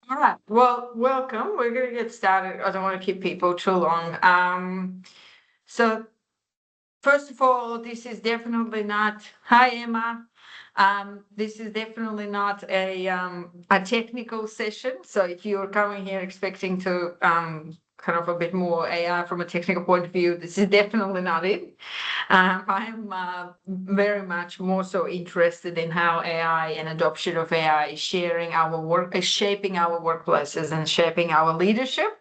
All right. Well, welcome. We're going to get started. I don't want to keep people too long. So first of all, this is definitely not. Hi, Emma. This is definitely not a technical session. So if you're coming here expecting to kind of a bit more AI from a technical point of view, this is definitely not it. I'm very much more so interested in how AI and adoption of AI is sharing our work, is shaping our workplaces and shaping our leadership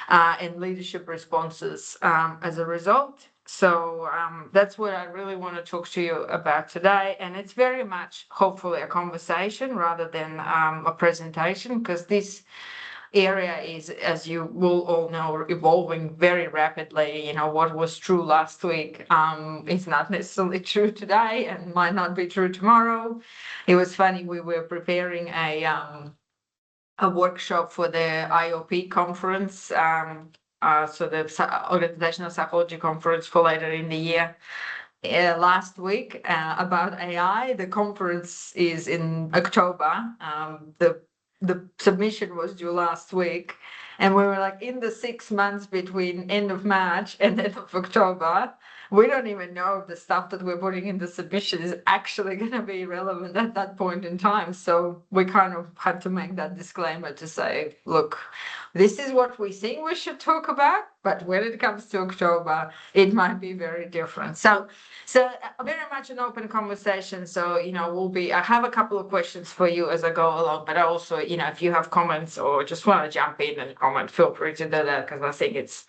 and leadership responses as a result. So that's what I really want to talk to you about today. And it's very much, hopefully, a conversation rather than a presentation, because this area is, as you will all know, evolving very rapidly. You know, what was true last week is not necessarily true today and might not be true tomorrow. It was funny, we were preparing a workshop for the IOP conference, so the Organizational Psychology Conference for later in the year. Last week about AI. The conference is in October. The submission was due last week, and we were like in the 6 months between end of March and end of October. We don't even know if the stuff that we're putting in the submission is actually going to be relevant at that point in time. So we kind of had to make that disclaimer to say, look, this is what we think we should talk about, but when it comes to October, it might be very different. So very much an open conversation. So, I have a couple of questions for you as I go along, but also, if you have comments or just want to jump in and comment, feel free to do that, because I think it's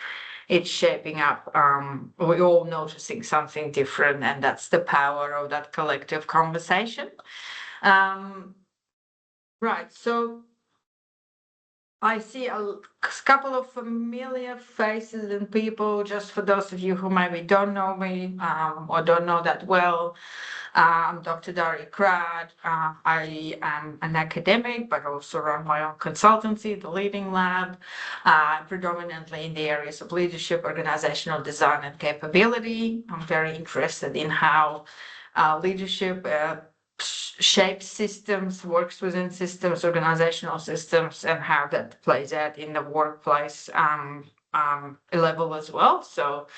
shaping up. We're all noticing something different, and that's the power of that collective conversation. Right. So I see a couple of familiar faces and people, just for those of you who maybe don't know me or don't know that well. I'm Dr. Dari Krad. I am an academic, but also run my own consultancy, the Leading Lab, predominantly in the areas of leadership, organizational design, and capability. I'm very interested in how leadership shapes systems, works within systems, organizational systems, and how that plays out in the workplace level as well. So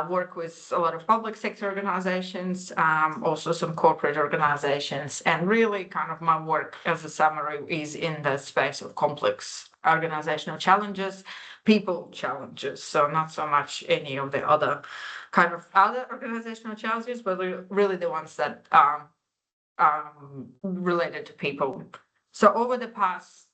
work with a lot of public sector organizations, also some corporate organizations, and really kind of my work as a summary is in the space of complex organizational challenges, people challenges. So not so much any of the other kind of other organizational challenges, but really the ones that related to people. So over the past,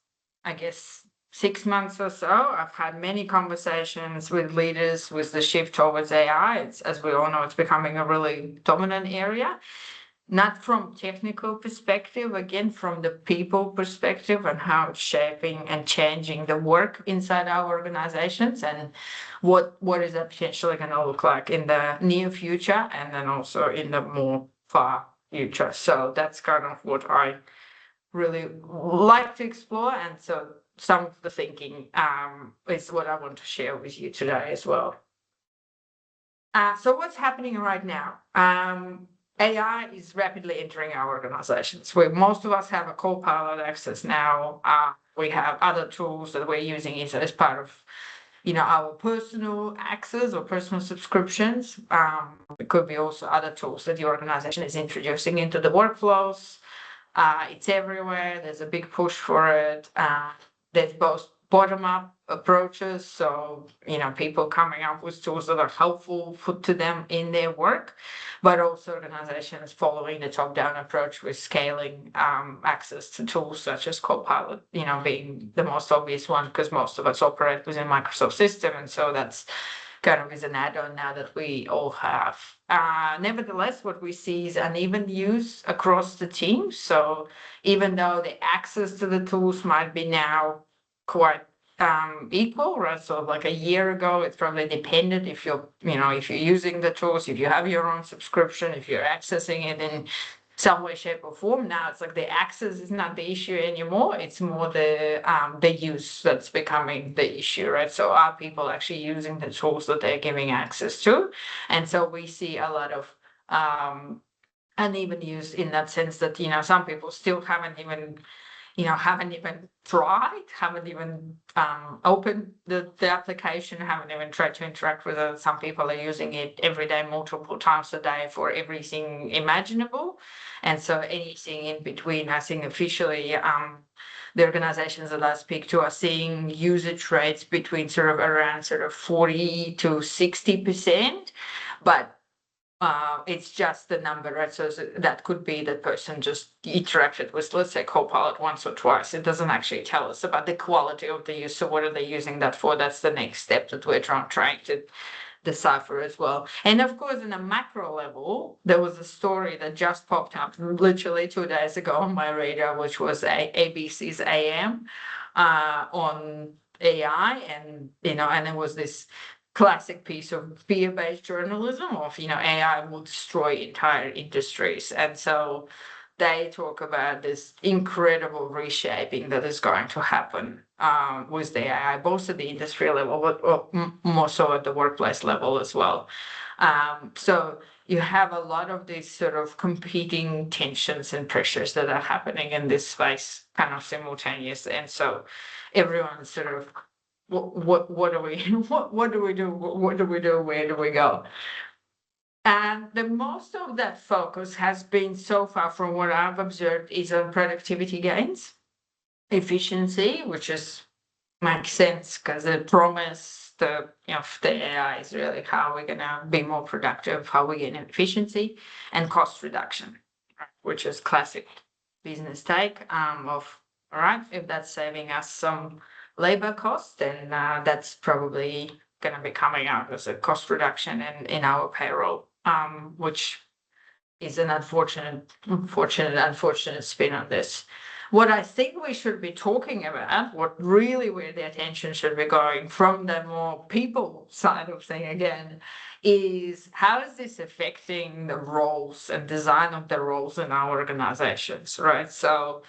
I guess, 6 months or so, I've had many conversations with leaders with the shift towards AI. It's, as we all know, it's becoming a really dominant area, not from technical perspective, again, from the people perspective and how it's shaping and changing the work inside our organizations, and what is that potentially going to look like in the near future, and then also in the more far future. So that's kind of what I really like to explore. And so some of the thinking is what I want to share with you today as well. So what's happening right now? AI is rapidly entering our organizations. Most of us have a Copilot access now. We have other tools that we're using as part of our personal access or personal subscriptions. It could be also other tools that the organization is introducing into the workflows. It's everywhere. There's a big push for it. There's both bottom-up approaches, so people coming up with tools that are helpful to them in their work, but also organizations following the top-down approach with scaling access to tools such as Copilot, being the most obvious one, because most of us operate within Microsoft system, and so that's kind of is an add-on now that we all have. Nevertheless, what we see is uneven use across the team. So even though the access to the tools might be now quite equal, right? So like a year ago, it's probably dependent if you're using the tools, if you have your own subscription, if you're accessing it in some way, shape, or form. Now it's like the access is not the issue anymore. It's more the use that's becoming the issue, right? So are people actually using the tools that they're giving access to? And so we see a lot of uneven use in that sense that some people still haven't even haven't even tried, haven't even opened the application, haven't even tried to interact with it. Some people are using it every day, multiple times a day for everything imaginable. And so anything in between, I think officially, the organizations that I speak to are seeing usage rates between sort of around sort of 40 to 60%, but it's just the number, right? So that could be the person just interacted with, let's say, Copilot once or twice. It doesn't actually tell us about the quality of the use. So what are they using that for? That's the next step that we're trying to decipher as well. And of course, in a macro level, there was a story that just popped up literally 2 days ago on my radar, which was ABC's AM on AI, and and it was this classic piece of fear-based journalism of AI will destroy entire industries. And so they talk about this incredible reshaping that is going to happen with the AI, both at the industry level, but more so at the workplace level as well. So you have a lot of these sort of competing tensions and pressures that are happening in this space kind of simultaneously. And so everyone's sort of, what do we what do we do, where do we go? And the most of that focus has been so far, from what I've observed, is on productivity gains, efficiency, which makes sense because the promise of the AI is really how we're going to be more productive, how we get efficiency, and cost reduction, which is classic business take of, all right, if that's saving us some labor costs, then that's probably going to be coming out as a cost reduction in our payroll, which is an unfortunate spin on this. What I think we should be talking about, what really where the attention should be going from the more people side of thing again, is how is this affecting the roles and design of the roles in our organizations, right? So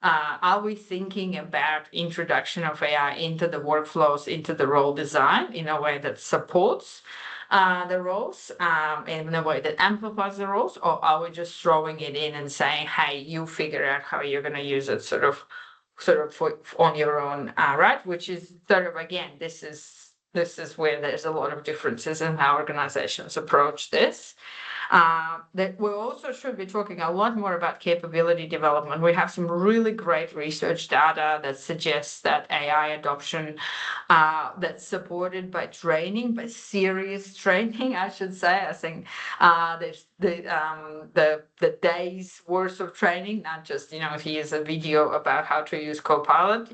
are we thinking about introduction of AI into the workflows, into the role design in a way that supports the roles in a way that amplifies the roles, or are we just throwing it in and saying, hey, you figure out how you're going to use it sort of on your own, right? Which is sort of, again, this is where there's a lot of differences in how organizations approach this. That we also should be talking a lot more about capability development. We have some really great research data that suggests that AI adoption that's supported by training, by serious training, I should say. I think there's the days worth of training, not just here's a video about how to use Copilot,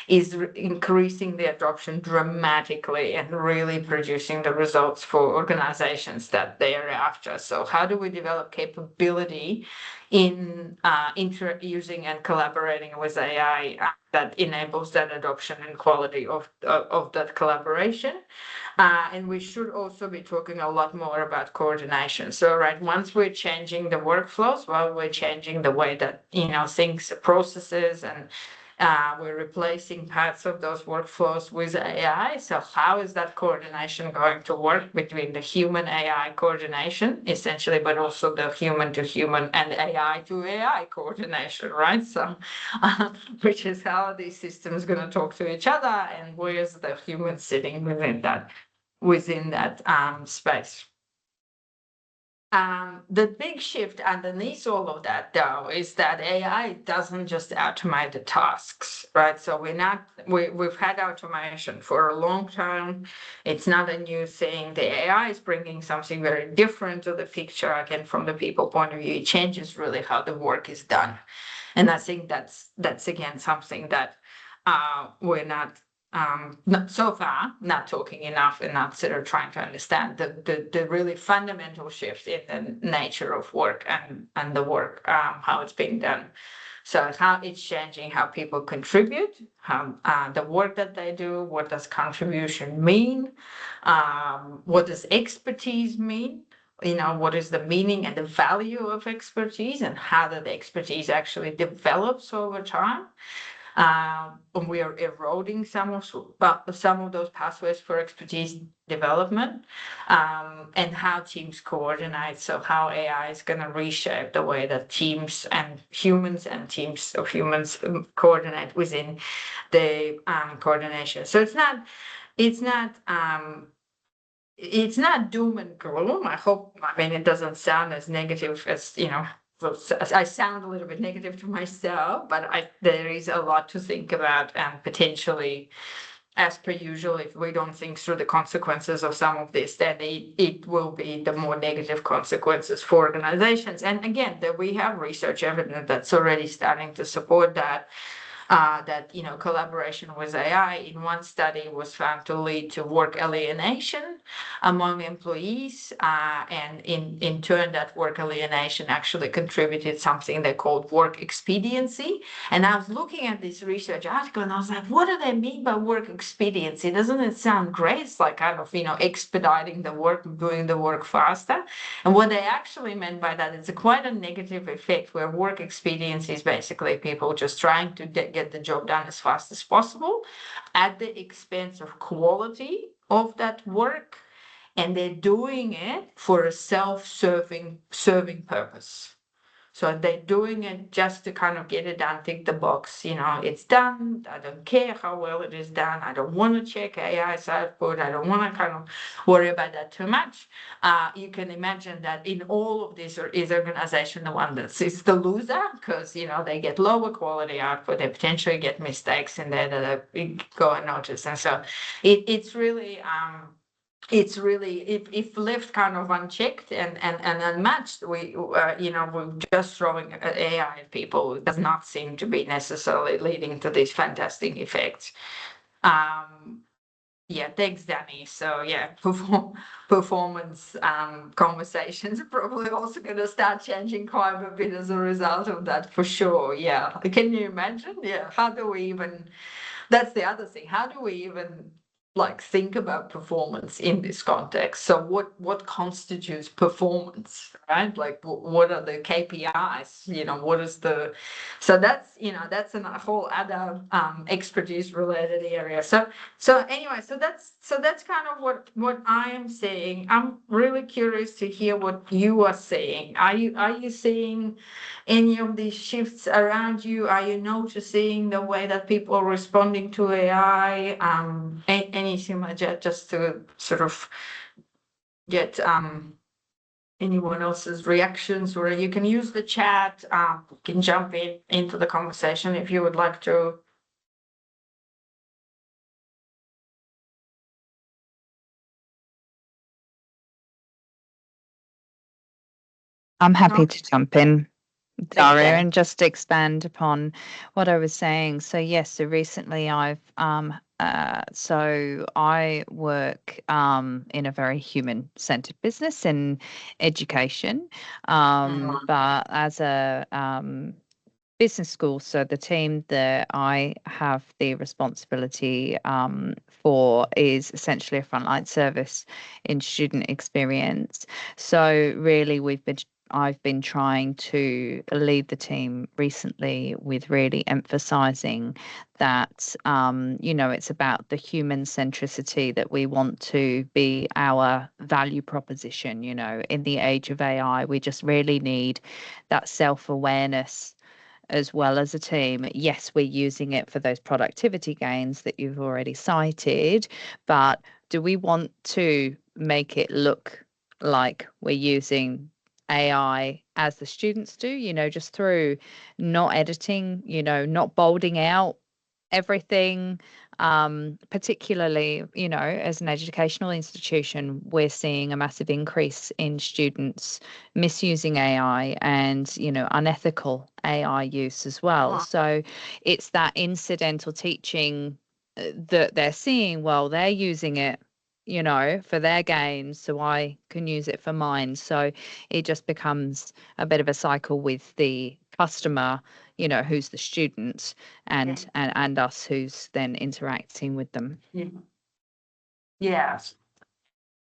is increasing the adoption dramatically and really producing the results for organizations that they are after. So how do we develop capability in using and collaborating with AI that enables that adoption and quality of that collaboration? And we should also be talking a lot more about coordination. So, right, once we're changing the workflows, well, we're changing the way that things, processes, and we're replacing parts of those workflows with AI. So how is that coordination going to work between the human AI coordination, essentially, but also the human to human and AI to AI coordination, right? So, which is how these systems going to talk to each other, and where's the human sitting within that space. The big shift underneath all of that, though, is that AI doesn't just automate the tasks, right? So we've had automation for a long time. It's not a new thing. The AI is bringing something very different to the picture. Again, from the people point of view, it changes really how the work is done. And I think that's again something that we're not so far not talking enough and not sort of trying to understand the really fundamental shift in the nature of work and the work, how it's being done. So how it's changing how people contribute, how the work that they do, what does contribution mean, what does expertise mean, what is the meaning and the value of expertise, and how that expertise actually develops over time. And we are eroding some of those pathways for expertise development, and how teams coordinate. So how AI is going to reshape the way that teams and teams of humans coordinate within the coordination. So it's not doom and gloom. I mean, it doesn't sound as negative as, I sound a little bit negative to myself, but there is a lot to think about, and potentially, as per usual, if we don't think through the consequences of some of this, then it will be the more negative consequences for organizations. And again, that we have research evidence that's already starting to support that. That collaboration with AI in one study was found to lead to work alienation among employees, and in turn that work alienation actually contributed something they called work expediency. And I was looking at this research article and I was like, what do they mean by work expediency? Doesn't it sound great? It's like kind of expediting the work, doing the work faster. And what they actually meant by that is quite a negative effect, where work expediency is basically people just trying to get the job done as fast as possible at the expense of quality of that work, and they're doing it for a serving purpose. So they're doing it just to kind of get it done, tick the box, it's done. I don't care how well it is done. I don't want to check AI's output. I don't want to kind of worry about that too much. You can imagine that in all of this is organization the one that is the loser, because, they get lower quality output. They potentially get mistakes in there that go unnoticed. And so it's really, if left kind of unchecked and unmatched, we're just throwing AI at people. It does not seem to be necessarily leading to these fantastic effects. Yeah, thanks, Danny. So yeah, performance conversations are probably also going to start changing quite a bit as a result of that, for sure. Yeah, can you imagine? Yeah, how do we even? That's the other thing. How do we even think about performance in this context? So what constitutes performance, right? What are the KPIs? What is the? So that's a whole other expertise related area. So anyway, so that's kind of what I am saying. I'm really curious to hear what you are saying. Are you seeing any of these shifts around you? Are you noticing the way that people are responding to AI? Anything like that, just to sort of get anyone else's reactions, or you can use the chat. You can jump into the conversation if you would like to. I'm happy to jump in, Daria, Danny. and just expand upon what I was saying. So yes, so recently so I work in a very human-centered business in education, but as a business school, so the team that I have the responsibility for is essentially a frontline service in student experience. So really, I've been trying to lead the team recently with really emphasizing that, it's about the human centricity that we want to be our value proposition. In the age of AI, we just really need that self-awareness as well as a team. Yes, we're using it for those productivity gains that you've already cited, but do we want to make it look like we're using AI as the students do, just through not editing, not bolding out everything, particularly, as an educational institution, we're seeing a massive increase in students misusing AI and, unethical AI use as well. So it's that incidental teaching that they're seeing. Well, they're using it, for their gains, so I can use it for mine. So it just becomes a bit of a cycle with the customer, who's the student, and us who's then interacting with them. Yeah.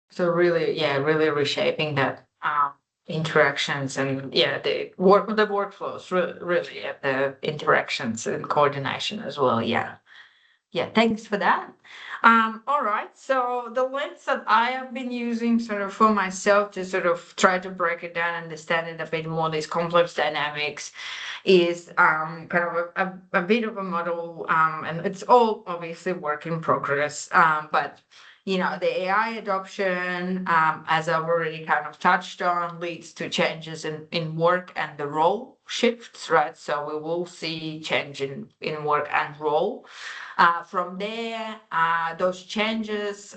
So really, really reshaping that interactions and the workflows really, and the interactions and coordination as well. Yeah, thanks for that. All right. So the lens that I have been using sort of for myself to sort of try to break it down, understand it a bit more, these complex dynamics, is kind of a bit of a model, and it's all obviously work in progress. But the AI adoption, as I've already kind of touched on, leads to changes in work and the role shifts, right? So we will see change in work and role. From there, those changes,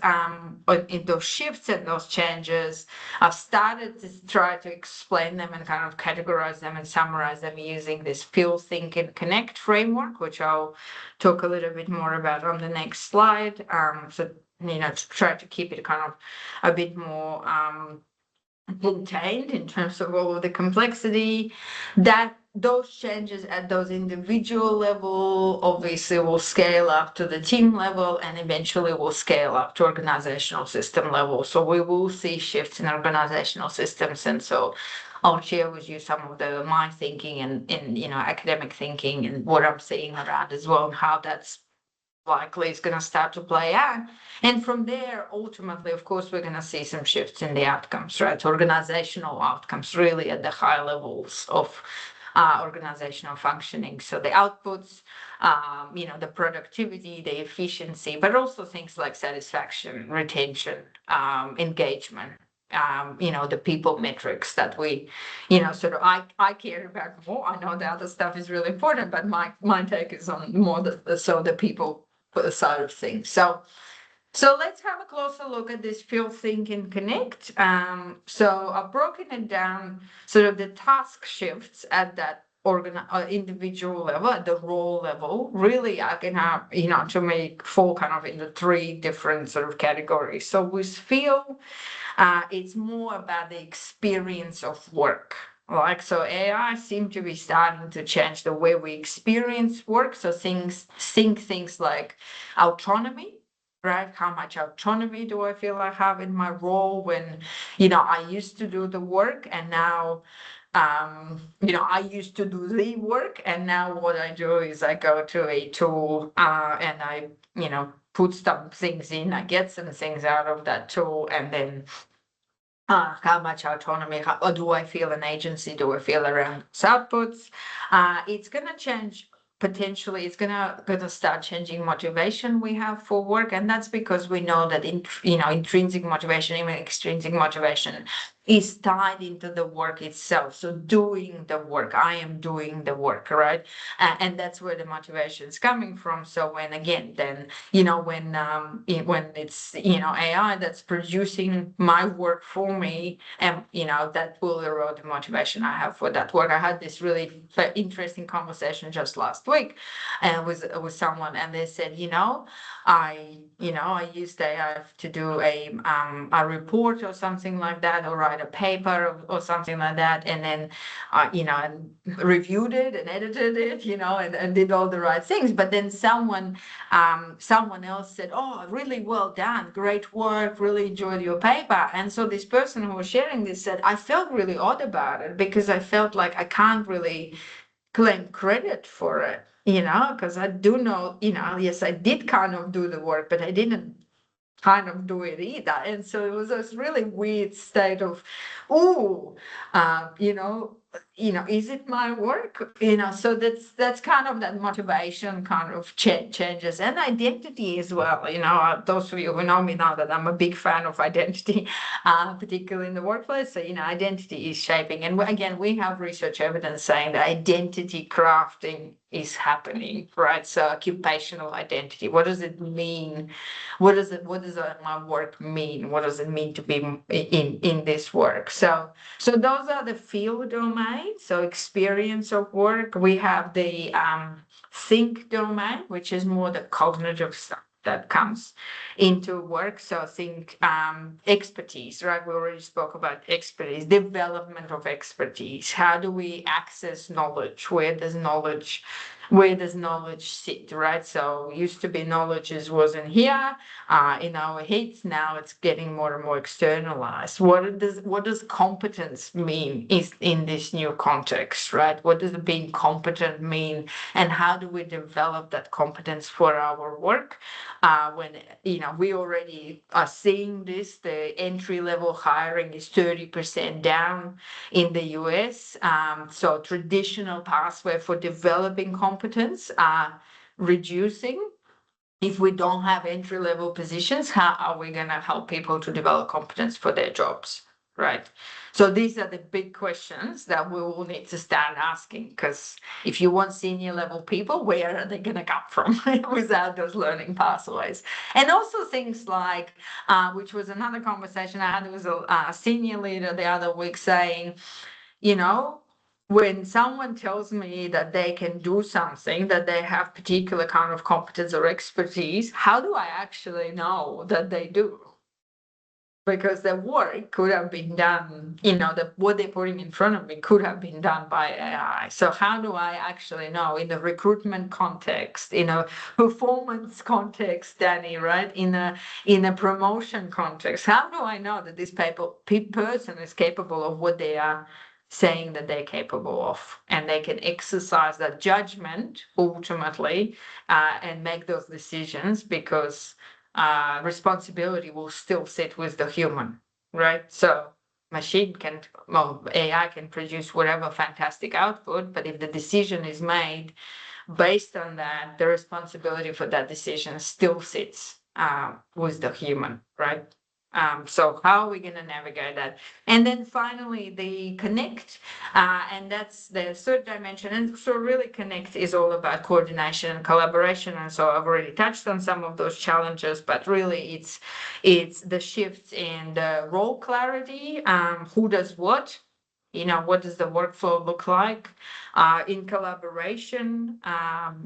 in those shifts and those changes, I've started to try to explain them and kind of categorize them and summarize them using this Feel, Think, and Connect framework, which I'll talk a little bit more about on the next slide. So, to try to keep it kind of a bit more contained in terms of all of the complexity. That those changes at those individual level obviously will scale up to the team level and eventually will scale up to organizational system level. So we will see shifts in organizational systems. And so I'll share with you some of my thinking and academic thinking and what I'm seeing around as well, and how that's likely is going to start to play out. And from there, ultimately, of course, we're going to see some shifts in the outcomes, right? Organizational outcomes, really at the high levels of organizational functioning. So the outputs, the productivity, the efficiency, but also things like satisfaction, retention, engagement. The people metrics that we, sort of I care about more. I know the other stuff is really important, but my take is on more the people side of things. So let's have a closer look at this Feel, Think, and Connect. So I've broken it down, sort of the task shifts at that individual level, at the role level. Really, I can have, to make fall kind of into three different sort of categories. So with Feel, it's more about the experience of work. So AI seem to be starting to change the way we experience work. So things like autonomy, right? How much autonomy do I feel I have in my role when, I used to do the work and now, I used to do the work and now what I do is I go to a tool and I, put some things in, I get some things out of that tool, and then how much autonomy, or do I feel an agency, do I feel around outputs? It's going to change. Potentially, it's gonna start changing motivation we have for work, and that's because we know that intrinsic motivation, even extrinsic motivation, is tied into the work itself. So doing the work, I am doing the work, right? And that's where the motivation is coming from. So when it's AI that's producing my work for me, and that will erode the motivation I have for that work. I had this really interesting conversation just last week with someone, and they said, I used AI to do a report or something like that, or write a paper or something like that, and then and reviewed it and edited it, and did all the right things. But then someone else said, "Oh, really well done, great work, really enjoyed your paper." And so this person who was sharing this said, "I felt really odd about it because I felt like I can't really claim credit for it, because I do know, yes, I did kind of do the work, but I didn't kind of do it either." And so it was this really weird state of, oh, is it my work? So that's kind of that motivation kind of changes, and identity as well. Those of you who know me know that I'm a big fan of identity, particularly in the workplace. So identity is shaping, and again, we have research evidence saying that identity crafting is happening, right? So occupational identity. What does it mean? What does my work mean? What does it mean to be in this work? So those are the field domains. So experience of work. We have the think domain, which is more the cognitive stuff that comes into work. So think expertise, right? We already spoke about expertise, development of expertise. How do we access knowledge? Where does knowledge where does knowledge sit, right? So used to be knowledge wasn't here in our heads. Now it's getting more and more externalized. What does competence mean is in this new context, right? What does being competent mean, and how do we develop that competence for our work? When we already are seeing this, the entry level hiring is 30% down in the US. So traditional pathway for developing competence are reducing. If we don't have entry level positions, how are we going to help people to develop competence for their jobs? Right. So these are the big questions that we will need to start asking, because if you want senior level people, where are they going to come from without those learning pathways? And also things like, which was another conversation I had with a senior leader the other week saying, when someone tells me that they can do something, that they have particular kind of competence or expertise, how do I actually know that they do? Because the work could have been done, what they're putting in front of me could have been done by AI. So how do I actually know in the recruitment context, in a performance context, Danny, right? In a promotion context, how do I know that this person is capable of what they are saying that they're capable of, and they can exercise that judgment ultimately and make those decisions, because responsibility will still sit with the human, right? So AI can produce whatever fantastic output, but if the decision is made based on that, the responsibility for that decision still sits with the human, right? So how are we going to navigate that? And then finally, the connect, and that's the third dimension. And so really connect is all about coordination and collaboration. And so I've already touched on some of those challenges, but really it's the shifts in the role clarity, who does what, what does the workflow look like, in collaboration,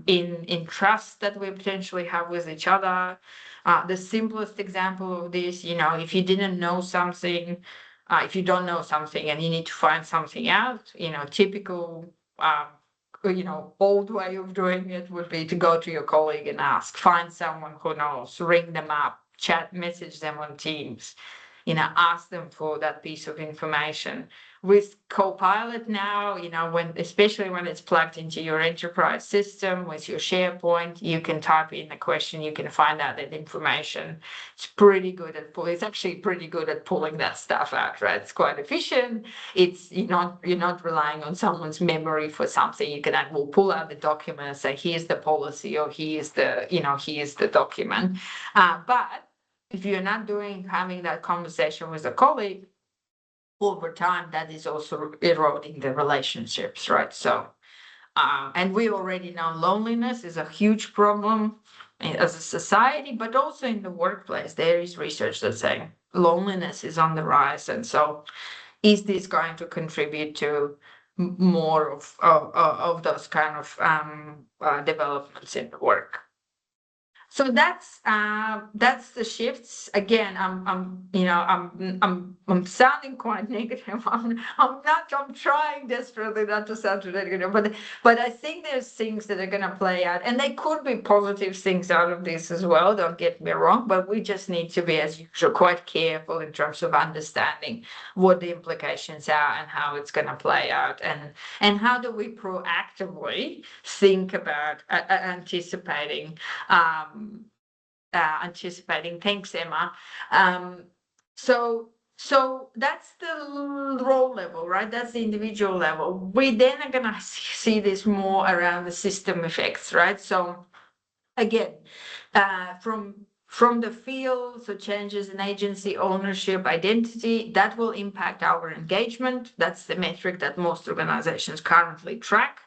in trust that we potentially have with each other. The simplest example of this, if you didn't know something, if you don't know something and you need to find something out, typical, old way of doing it would be to go to your colleague and ask, find someone who knows, ring them up, chat, message them on Teams, ask them for that piece of information. With Copilot now, especially when it's plugged into your enterprise system with your SharePoint, you can type in the question, you can find out that information. It's actually pretty good at pulling that stuff out, right? It's quite efficient. You're not relying on someone's memory for something. You can pull out the document and say, here's the policy, or here's the document. But if you're not having that conversation with a colleague, over time, that is also eroding the relationships, right? So, and we already know loneliness is a huge problem as a society, but also in the workplace. There is research that's saying loneliness is on the rise. And so, is this going to contribute to more of those kind of developments in the work? So that's the shifts. Again, I'm sounding quite negative. I'm trying desperately not to sound too negative, but I think there's things that are going to play out, and there could be positive things out of this as well. Don't get me wrong, but we just need to be, as usual, quite careful in terms of understanding what the implications are and how it's going to play out, and how do we proactively think about anticipating. Thanks, Emma. So that's the role level, right? That's the individual level. We then are going to see this more around the system effects, right? So again, from the field, so changes in agency, ownership, identity, that will impact our engagement. That's the metric that most organizations currently track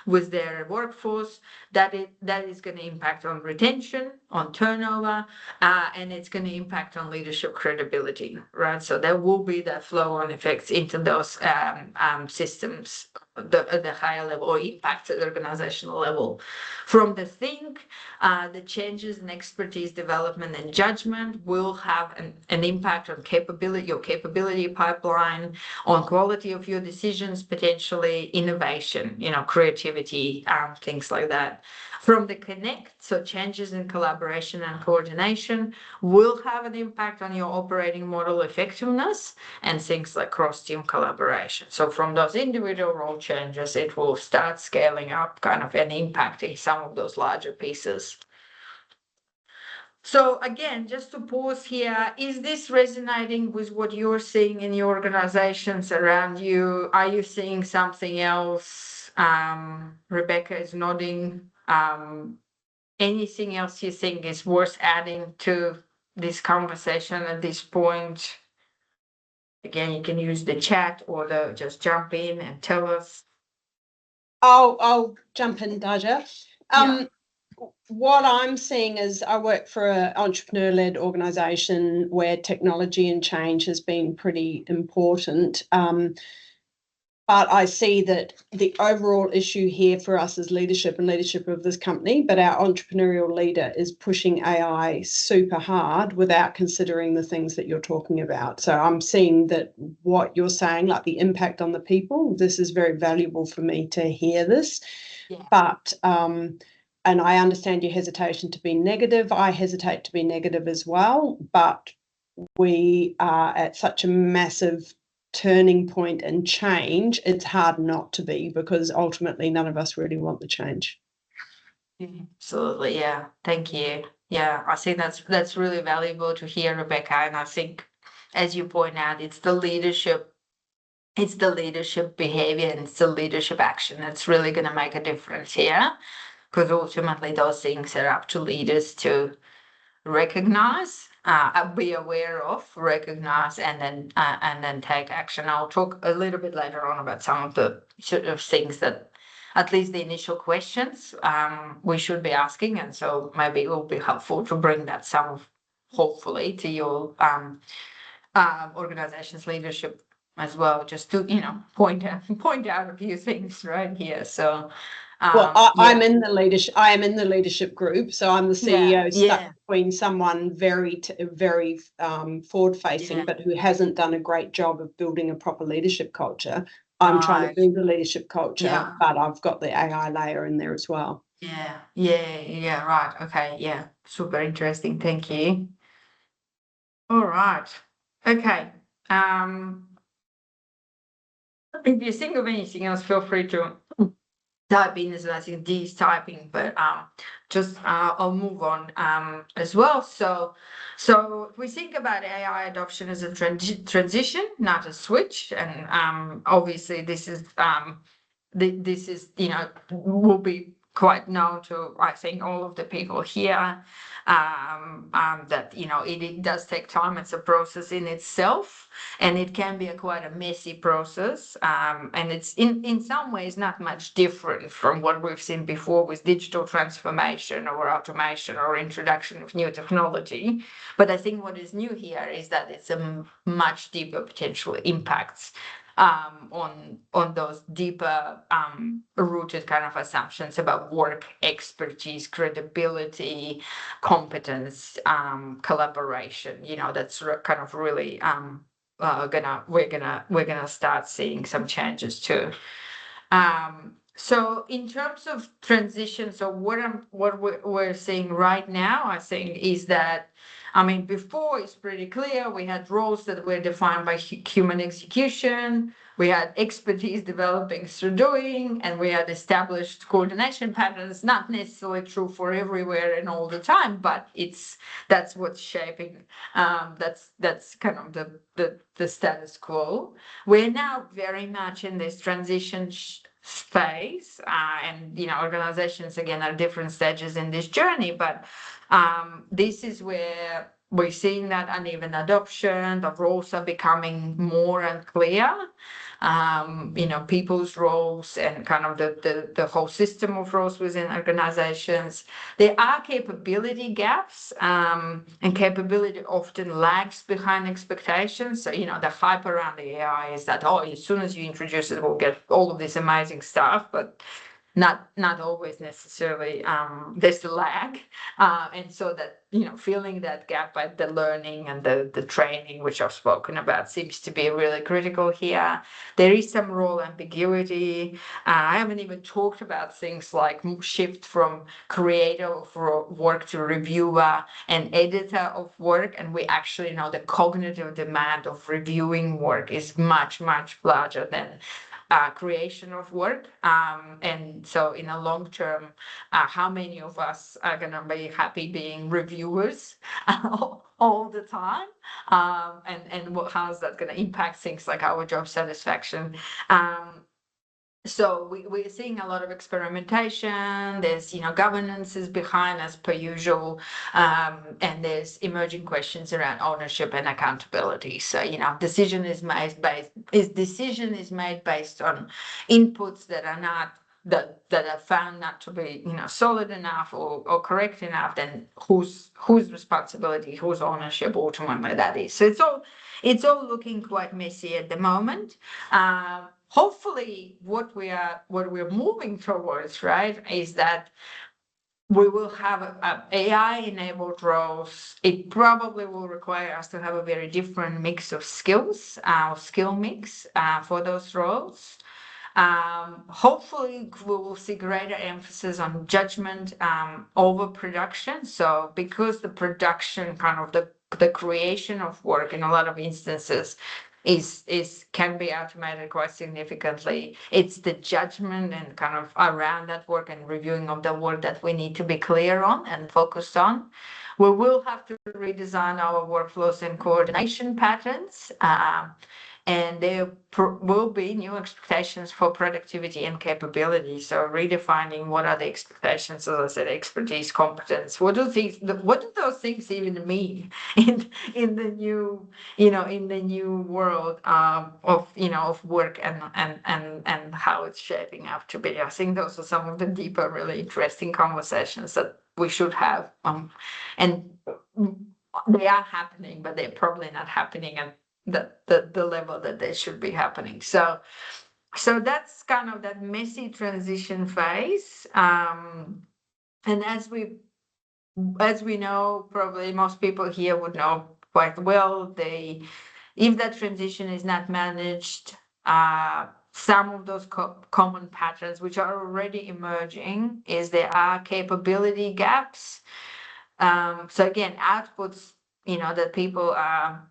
with their workforce. That is going to impact on retention, on turnover, and it's going to impact on leadership credibility, right? So there will be that flow-on effects into those systems, the higher level, or impact at the organizational level. From the think, the changes in expertise development and judgment will have an impact on your capability pipeline, on quality of your decisions, potentially innovation, creativity, productivity, things like that. From the connect, so changes in collaboration and coordination will have an impact on your operating model effectiveness and things like cross-team collaboration. So from those individual role changes, it will start scaling up kind of and impacting some of those larger pieces. So again, just to pause here, is this resonating with what you're seeing in your organizations around you? Are you seeing something else? Rebecca is nodding. Anything else you think is worth adding to this conversation at this point? Again, you can use the chat or just jump in and tell us. I'll jump in, Daja. What I'm seeing is I work for an entrepreneur-led organisation where technology and change has been pretty important. But I see that the overall issue here for us is leadership and leadership of this company, but our entrepreneurial leader is pushing AI super hard without considering the things that you're talking about. So I'm seeing that what you're saying, like the impact on the people, this is very valuable for me to hear this. Yeah. But and I understand your hesitation to be negative. I hesitate to be negative as well, but we are at such a massive turning point and change, it's hard not to be, because ultimately none of us really want the change. Absolutely, yeah. Thank you. Yeah, I think that's really valuable to hear, Rebecca. And I think, as you point out, it's the leadership behavior and it's the leadership action that's really going to make a difference here, because ultimately those things are up to leaders to recognize, be aware of, recognize, and then take action. I'll talk a little bit later on about some of the sort of things that, at least the initial questions, we should be asking, and so maybe it will be helpful to bring that hopefully to your organization's leadership as well, just to point out a few things right here. So. I'm in the leadership. I am in the leadership group, so I'm the CEO stuck between someone very forward-facing, but who hasn't done a great job of building a proper leadership culture. I'm trying to build a leadership culture, but I've got the AI layer in there as well. Yeah. Right. Okay. Yeah. Super interesting. Thank you. All right. Okay. If you think of anything else, feel free to type in as well. I think D is typing, but I'll move on as well. So if we think about AI adoption as a transition, not a switch, and obviously this is will be quite known to, I think, all of the people here, that it does take time. It's a process in itself, and it can be quite a messy process, and it's in some ways not much different from what we've seen before with digital transformation or automation or introduction of new technology. But I think what is new here is that it's a much deeper potential impacts on those deeper rooted kind of assumptions about work, expertise, credibility, competence, collaboration. That's kind of really we're gonna start seeing some changes too. So in terms of transition, so what we're seeing right now, I think, is that, before it's pretty clear. We had roles that were defined by human execution. We had expertise developing through doing, and we had established coordination patterns, not necessarily true for everywhere and all the time, but that's what's shaping. That's kind of the status quo. We're now very much in this transition phase, and organizations again are different stages in this journey, but this is where we're seeing that uneven adoption. The roles are becoming more unclear. People's roles and kind of the whole system of roles within organizations. There are capability gaps, and capability often lags behind expectations. So, the hype around the AI is that, as soon as you introduce it, we'll get all of this amazing stuff. But not always necessarily there's a lag, and so that filling that gap by the learning and the training, which I've spoken about, seems to be really critical here. There is some role ambiguity. I haven't even talked about things like shift from creator of work to reviewer and editor of work, and we actually know the cognitive demand of reviewing work is much larger than creation of work. And so in a long term, how many of us are going to be happy being reviewers all the time? And how's that going to impact things like our job satisfaction? So we're seeing a lot of experimentation. There's governance is behind as per usual, and there's emerging questions around ownership and accountability. So decision is made based on inputs that are not that are found not to be solid enough or correct enough. Then whose responsibility, whose ownership ultimately that is. So it's all looking quite messy at the moment. Hopefully what we're moving towards, right, is that we will have AI enabled roles. It probably will require us to have a very different mix of skills, skill mix for those roles. Hopefully we will see greater emphasis on judgment over production. So because the production, kind of the creation of work in a lot of instances can be automated quite significantly. It's the judgment and kind of around that work and reviewing of the work that we need to be clear on and focused on. We will have to redesign our workflows and coordination patterns. And there will be new expectations for productivity and capability. So redefining what are the expectations, as I said, expertise, competence. What do those things even mean in the new in the new world of work and how it's shaping up to be? I think those are some of the deeper, really interesting conversations that we should have. And they are happening, but they're probably not happening at the level that they should be happening. So that's kind of that messy transition phase. And as we know, probably most people here would know quite well, if that transition is not managed, some of those common patterns which are already emerging is there are capability gaps. So again, outputs that people are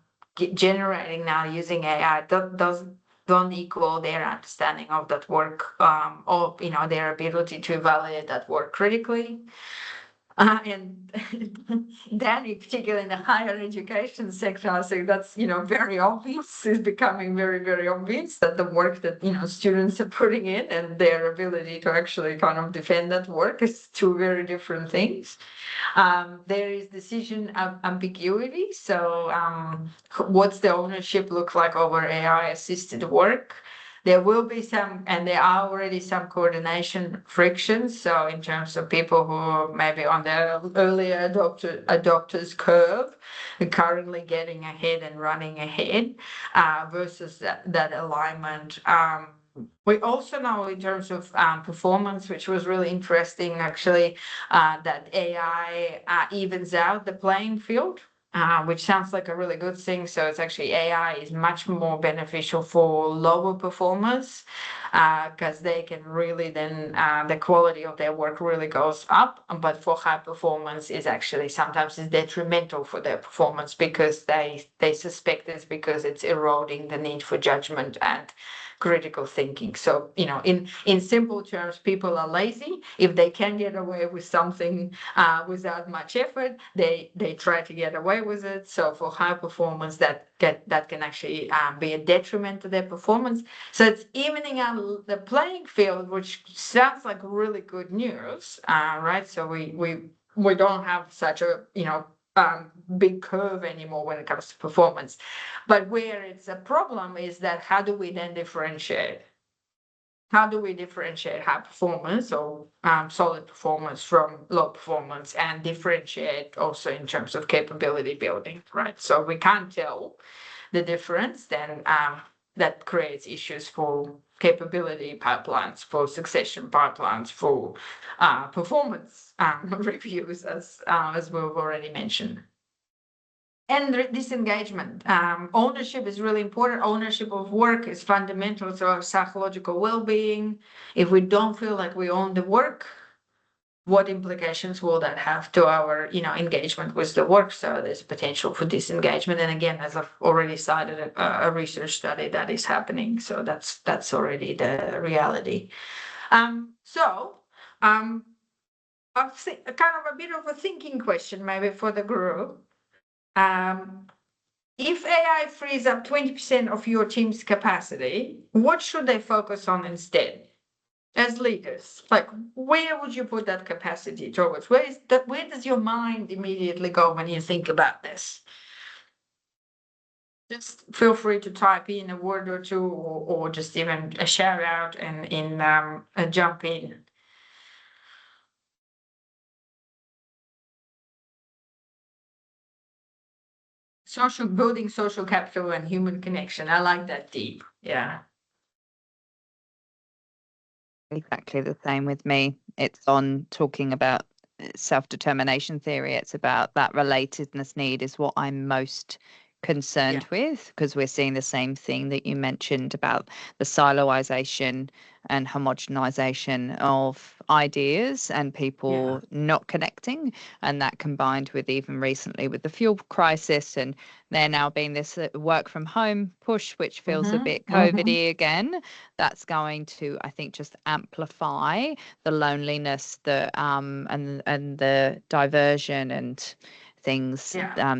generating now using AI don't equal their understanding of that work, or their ability to evaluate that work critically. And then, particularly in the higher education sector, I think that's very obvious. Is becoming very obvious that the work that students are putting in and their ability to actually kind of defend that work is two very different things. There is decision ambiguity. So what's the ownership look like over AI assisted work? There will be some, and there are already some coordination frictions. So in terms of people who are maybe on the earlier adopters curve, are currently getting ahead and running ahead, versus that alignment. We also know in terms of performance, which was really interesting actually, that AI evens out the playing field. Which sounds like a really good thing. So it's actually AI is much more beneficial for lower performers, because they can really then the quality of their work really goes up. But for high performance is actually sometimes is detrimental for their performance, because they suspect it's because it's eroding the need for judgment and critical thinking. So in simple terms, people are lazy. If they can get away with something without much effort, they try to get away with it. So for high performance, that can actually be a detriment to their performance. So it's evening out the playing field, which sounds like really good news, right? So we don't have such a big curve anymore when it comes to performance. But where it's a problem is that how do we then differentiate? How do we differentiate high performance or solid performance from low performance, and differentiate also in terms of capability building, right? So we can't tell the difference, then that creates issues for capability pipelines, for succession pipelines, for performance reviews, as we've already mentioned. And disengagement. Ownership is really important. Ownership of work is fundamental to our psychological well-being. If we don't feel like we own the work, what implications will that have to our, engagement with the work? So there's potential for disengagement. And again, as I've already cited, a research study that is happening. So that's already the reality. So kind of a bit of a thinking question maybe for the group. If AI frees up 20% of your team's capacity, what should they focus on instead? As leaders, like, where would you put that capacity towards? Where does your mind immediately go when you think about this? Just feel free to type in a word or two, or just even a shout out and jump in. Building social capital and human connection. I like that deep. Yeah. Exactly the same with me. It's on talking about self-determination theory. It's about that relatedness need is what I'm most concerned with, because we're seeing the same thing that you mentioned about the siloization and homogenization of ideas and people not connecting, and that combined with even recently with the fuel crisis, and there now being this work from home push, which feels a bit COVID-y again. That's going to, I think, just amplify the loneliness, the and the diversion and things,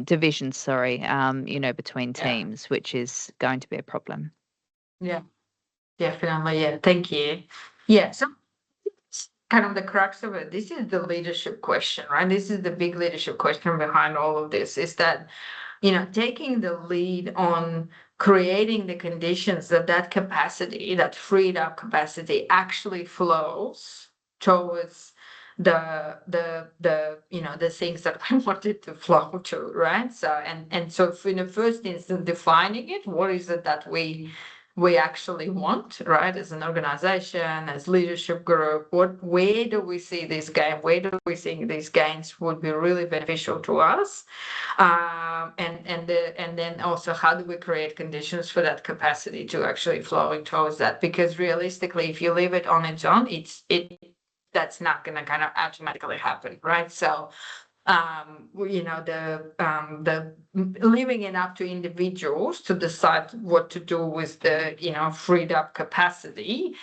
division, between teams, which is going to be a problem. Yeah, definitely. Yeah, thank you. Yeah, so kind of the crux of it. This is the leadership question, right? This is the big leadership question behind all of this, is that, taking the lead on creating the conditions that capacity, that freed up capacity, actually flows towards the things that we wanted to flow to, right? So and so in the first instance, defining it, what is it that we actually want, right? As an organization, as leadership group, where do we see this gain? Where do we think these gains would be really beneficial to us? And then also, how do we create conditions for that capacity to actually flowing towards that? Because realistically, if you leave it on its own, that's not going to kind of automatically happen, right? So the leaving it up to individuals to decide what to do with the freed up capacity.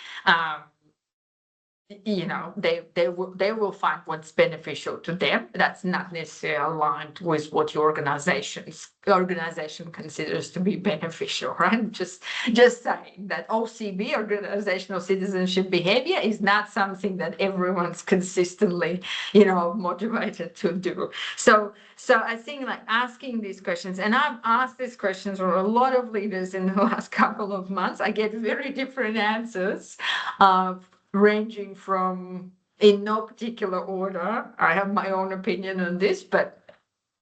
They will find what's beneficial to them. That's not necessarily aligned with what your organization considers to be beneficial, right? Just saying that OCB, organizational citizenship behavior, is not something that everyone's consistently, motivated to do. So I think, like, asking these questions, and I've asked these questions for a lot of leaders in the last couple of months. I get very different answers. Ranging from, in no particular order, I have my own opinion on this, but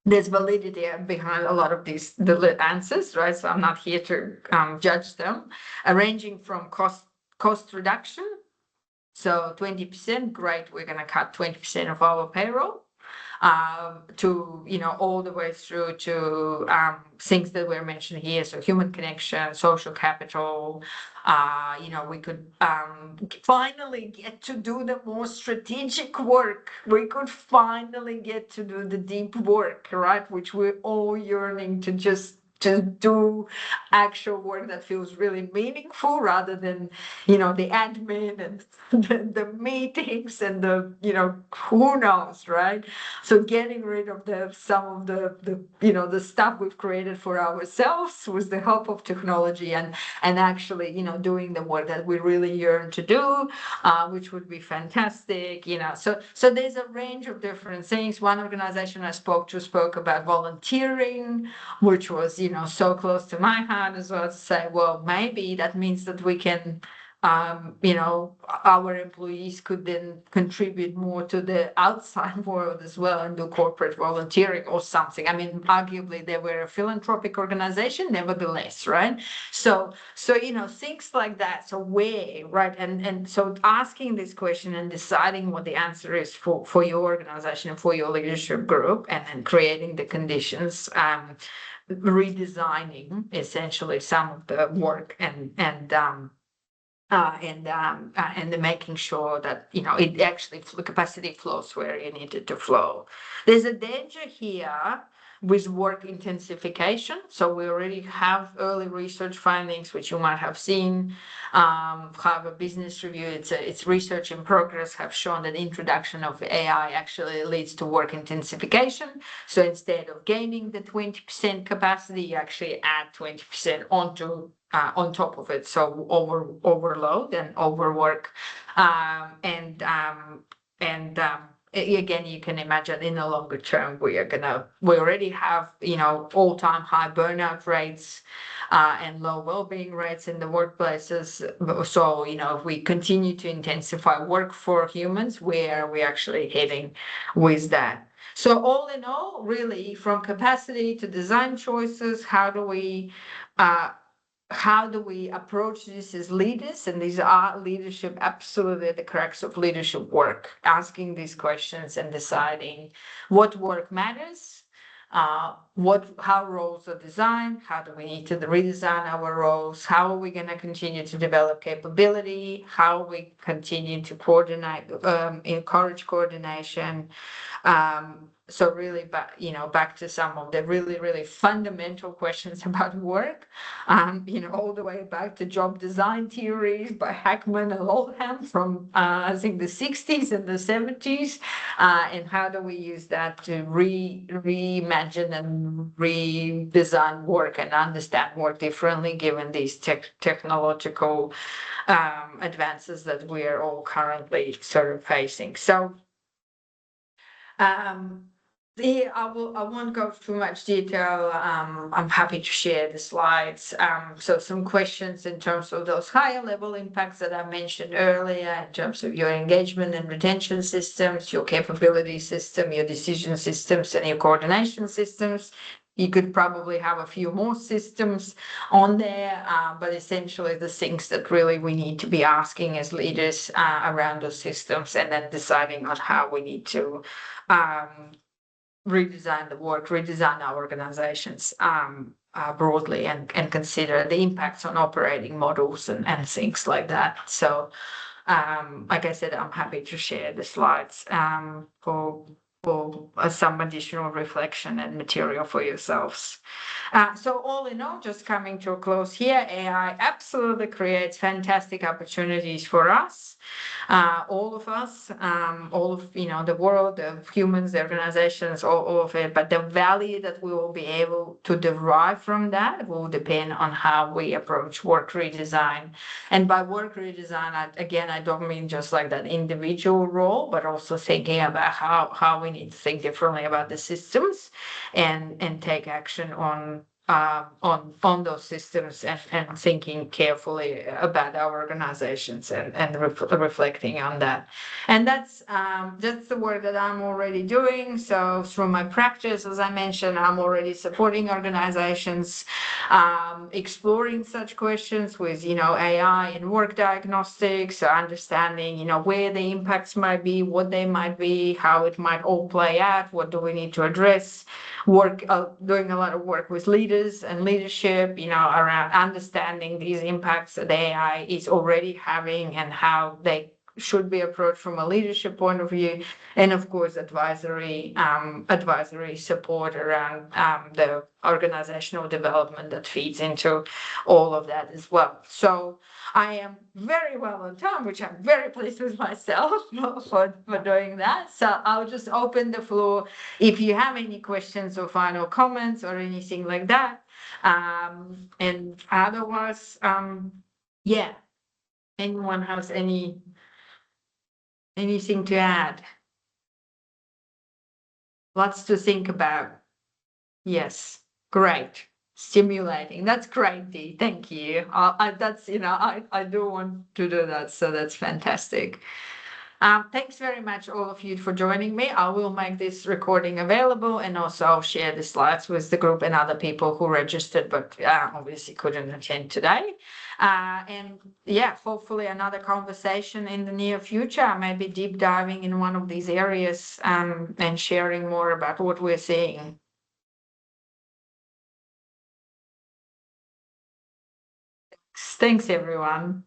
there's validity behind a lot of the answers, right? So I'm not here to judge them. Ranging from cost reduction, so 20%, great, we're going to cut 20% of our payroll, to all the way through to things that were mentioned here, so human connection, social capital. We could finally get to do the more strategic work. We could finally get to do the deep work, right? Which we're all yearning to just do actual work that feels really meaningful, rather than the admin and the meetings and the who knows, right? So getting rid of some of the stuff we've created for ourselves with the help of technology, and actually doing the work that we really yearn to do, which would be fantastic. So there's a range of different things. One organization I spoke about volunteering, which was so close to my heart as well, to say, well, maybe that means that we can our employees could then contribute more to the outside world as well and do corporate volunteering or something. I mean, arguably they were a philanthropic organization, nevertheless, right? So things like that. So where, right? And so asking this question and deciding what the answer is for your organization and for your leadership group, and then creating the conditions, redesigning essentially some of the work and making sure that it actually the capacity flows where you need it to flow. There's a danger here with work intensification. So we already have early research findings, which you might have seen. Have a business review. It's research in progress. Have shown that introduction of AI actually leads to work intensification. So instead of gaining the 20% capacity, you actually add 20% on top of it, so overload and overwork, again, you can imagine in the longer term we already have all-time high burnout rates and low well-being rates in the workplaces. So if we continue to intensify work for humans, where are we actually heading with that? So all in all, really, from capacity to design choices, how do we approach this as leaders? And these are leadership, absolutely the crux of leadership work, asking these questions and deciding what work matters, how roles are designed, how do we need to redesign our roles, how are we going to continue to develop capability, how we continue to coordinate, encourage coordination. So really, back to some of the really, really fundamental questions about work, all the way back to job design theories by Hackman and Oldham from, I think, the 60s and the 70s. And how do we use that to reimagine and redesign work and understand work differently, given these technological advances that we are all currently sort of facing. So, I won't go too much detail. I'm happy to share the slides. So some questions in terms of those higher level impacts that I mentioned earlier, in terms of your engagement and retention systems, your capability system, your decision systems, and your coordination systems. You could probably have a few more systems on there, but essentially the things that really we need to be asking as leaders around those systems, and then deciding on how we need to redesign the work, redesign our organizations broadly, and consider the impacts on operating models and things like that. So, like I said, I'm happy to share the slides for some additional reflection and material for yourselves. So all in all, just coming to a close here, AI absolutely creates fantastic opportunities for us. All of us, all of the world, the humans, the organizations, all of it. But the value that we will be able to derive from that will depend on how we approach work redesign. And by work redesign, I don't mean just like that individual role, but also thinking about how we need to think differently about the systems and take action on those systems, and thinking carefully about our organizations and reflecting on that. And that's the work that I'm already doing. So through my practice, as I mentioned, I'm already supporting organizations, exploring such questions with AI and work diagnostics, so understanding where the impacts might be, what they might be, how it might all play out, what do we need to address. Doing a lot of work with leaders and leadership, around understanding these impacts that AI is already having and how they should be approached from a leadership point of view, and of course advisory support around the organizational development that feeds into all of that as well. So I am very well on time, which I'm very pleased with myself for doing that. So I'll just open the floor if you have any questions or final comments or anything like that. And otherwise, yeah, anyone has anything to add? Lots to think about. Yes, great. stimulating. That's great, Dee. Thank you. I do want to do that, so that's fantastic. Thanks very much, all of you, for joining me. I will make this recording available, and also I'll share the slides with the group and other people who registered, but obviously couldn't attend today. And yeah, hopefully another conversation in the near future, maybe deep diving in one of these areas and sharing more about what we're seeing. Thanks, everyone.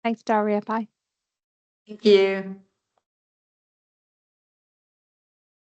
Thanks, Daria. Bye. Thank you.